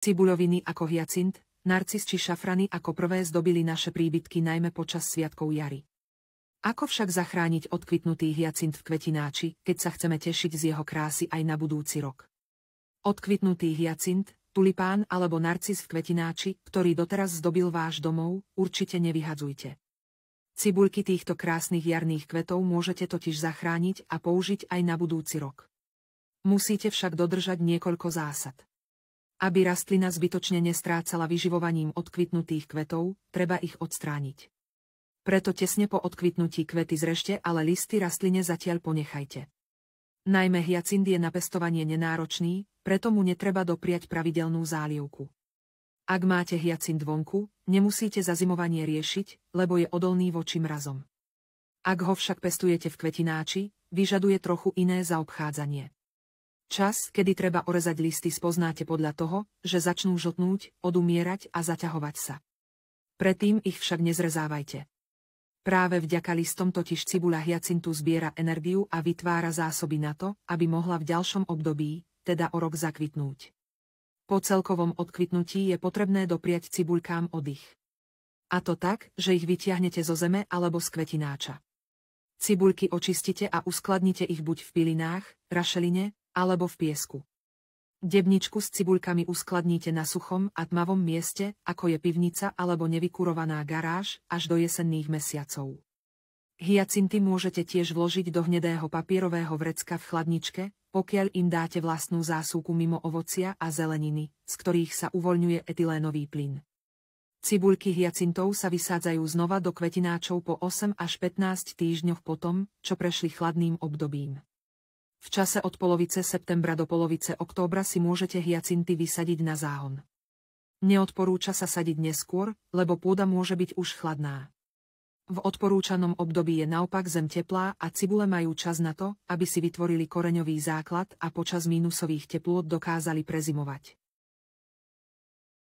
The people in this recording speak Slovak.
Cibuľoviny ako hyacint, narcis či šafrany ako prvé zdobili naše príbytky najmä počas sviatkov jary. Ako však zachrániť odkvitnutý hyacint v kvetináči, keď sa chceme tešiť z jeho krásy aj na budúci rok? Odkvitnutý hyacint, tulipán alebo narcis v kvetináči, ktorý doteraz zdobil váš domov, určite nevyhadzujte. Cibuľky týchto krásnych jarných kvetov môžete totiž zachrániť a použiť aj na budúci rok. Musíte však dodržať niekoľko zásad. Aby rastlina zbytočne nestrácala vyživovaním odkvitnutých kvetov, treba ich odstrániť. Preto tesne po odkvitnutí kvety zrežte, ale listy rastline zatiaľ ponechajte. Najmä hyacint je na pestovanie nenáročný, preto mu netreba dopriať pravidelnú zálievku. Ak máte hyacint vonku, nemusíte zazimovanie riešiť, lebo je odolný voči mrazom. Ak ho však pestujete v kvetináči, vyžaduje trochu iné zaobchádzanie. Čas, kedy treba orezať listy, spoznáte podľa toho, že začnú žltnúť, odumierať a zaťahovať sa. Predtým ich však nezrezávajte. Práve vďaka listom totiž cibuľa hyacintu zbiera energiu a vytvára zásoby na to, aby mohla v ďalšom období, teda o rok, zakvitnúť. Po celkovom odkvitnutí je potrebné dopriať cibuľkám oddych. A to tak, že ich vytiahnete zo zeme alebo z kvetináča. Cibuľky očistite a uskladnite ich buď v pilinách, rašeline, alebo v piesku. Debničku s cibuľkami uskladníte na suchom a tmavom mieste, ako je pivnica alebo nevykurovaná garáž, až do jesenných mesiacov. Hyacinty môžete tiež vložiť do hnedého papierového vrecka v chladničke, pokiaľ im dáte vlastnú zásuvku mimo ovocia a zeleniny, z ktorých sa uvoľňuje etylénový plyn. Cibuľky hyacintov sa vysádzajú znova do kvetináčov po 8 až 15 týždňoch potom, čo prešli chladným obdobím. V čase od polovice septembra do polovice októbra si môžete hyacinty vysadiť na záhon. Neodporúča sa sadiť neskôr, lebo pôda môže byť už chladná. V odporúčanom období je naopak zem teplá a cibule majú čas na to, aby si vytvorili koreňový základ a počas mínusových teplôt dokázali prezimovať.